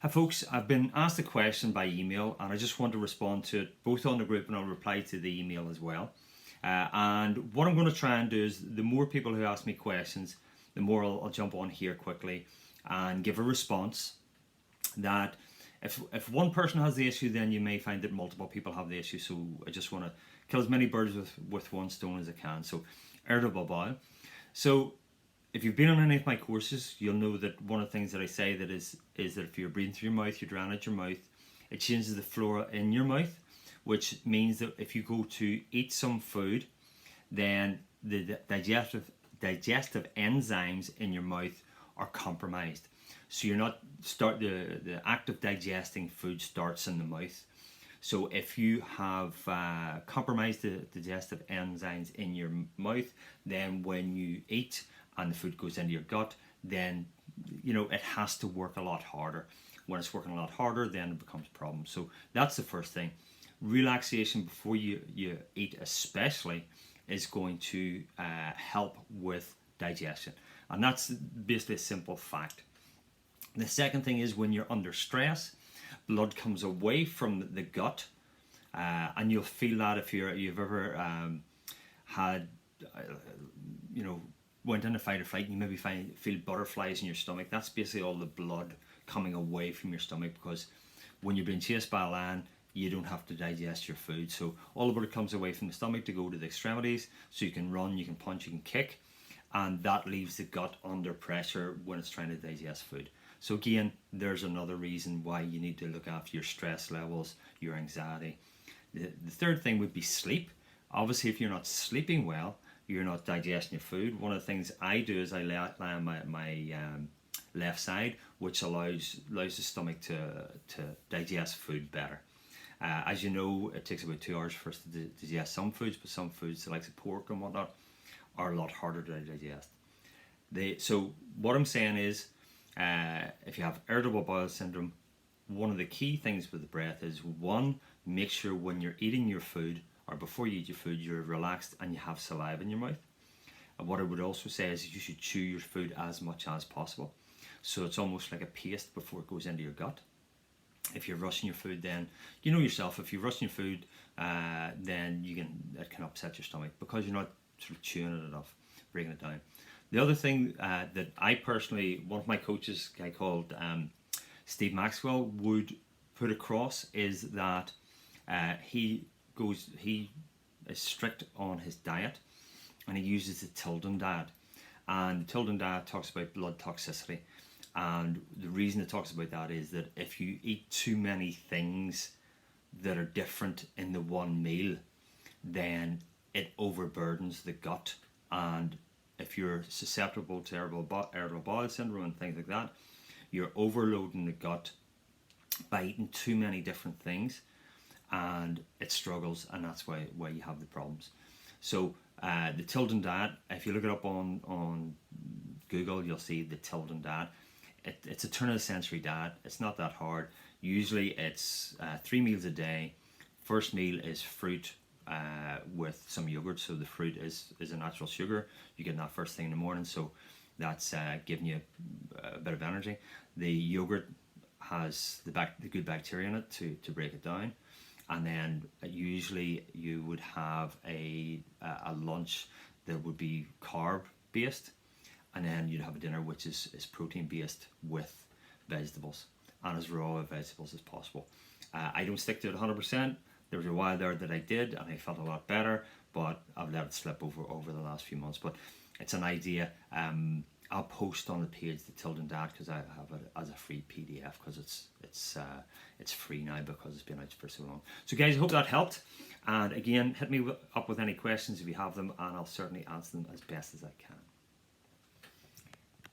Hi folks, I've been asked a question by email and I just want to respond to it both on the group and I'll reply to the email as well. And what I'm going to try and do is the more people who ask me questions, the more I'll jump on here quickly and give a response. That if one person has the issue, then you may find that multiple people have the issue. So I just want to kill as many birds with one stone as I can. So irritable bowel. So if you've been on any of my courses, you'll know that one of the things that I say that is that if you're breathing through your mouth, you're draining out your mouth, it changes the flora in your mouth, which means that if you go to eat some food, then the digestive enzymes in your mouth are compromised. So you're not the act of digesting food starts in the mouth. So if you have compromised the digestive enzymes in your mouth, then when you eat and the food goes into your gut, then it has to work a lot harder. When it's working a lot harder, then it becomes a problem. So that's the first thing. Relaxation before you eat especially is going to help with digestion. And that's basically a simple fact. The second thing is when you're under stress, blood comes away from the gut, and you'll feel that if you've ever had went into fight or flight, and you maybe feel butterflies in your stomach. That's basically all the blood coming away from your stomach, because when you're being chased by a lion, you don't have to digest your food. So all the blood comes away from the stomach to go to the extremities, so you can run, you can punch, you can kick, and that leaves the gut under pressure when it's trying to digest food. So again, there's another reason why you need to look after your stress levels, your anxiety. The third thing would be sleep. Obviously, if you're not sleeping well, you're not digesting your food. One of the things I do is I lie on my left side, which allows the stomach to digest food better. As you know, it takes about 2 hours for us to digest some foods, but some foods, like pork and whatnot, are a lot harder to digest. So what I'm saying is, if you have irritable bowel syndrome, one of the key things with the breath is, one, make sure when you're eating your food or before you eat your food, you're relaxed and you have saliva in your mouth. And what I would also say is you should chew your food as much as possible. So it's almost like a paste before it goes into your gut. If you're rushing your food, then you know yourself, if you're rushing your food, then it can upset your stomach because you're not sort of chewing it enough, breaking it down. The other thing that I personally, one of my coaches, a guy called Steve Maxwell, would put across is that he is strict on his diet, and he uses the Tilden diet. And the Tilden diet talks about blood toxicity. And the reason it talks about that is that if you eat too many things that are different in the one meal, then it overburdens the gut. And if you're susceptible to irritable bowel syndrome and things like that, you're overloading the gut by eating too many different things, and it struggles, and that's why you have the problems. So the Tilden diet, if you look it up on Google, you'll see the Tilden diet. It's a turn of the century diet. It's not that hard. Usually it's 3 meals a day. First meal is fruit with some yogurt, so the fruit is a natural sugar. You get that first thing in the morning, so that's giving you a bit of energy. The yogurt has the good bacteria in it to break it down. And then usually you would have a lunch that would be carb based, and then you'd have a dinner which is protein based with vegetables, and as raw vegetables as possible. I don't stick to it 100%. There was a while there that I did and I felt a lot better, but I've let it slip over the last few months. But it's an idea. I'll post on the page the Tilden diet because I have it as a free PDF, because it's free now because it's been out for so long. So guys, I hope that helped. And again, hit me up with any questions if you have them, and I'll certainly answer them as best as I can.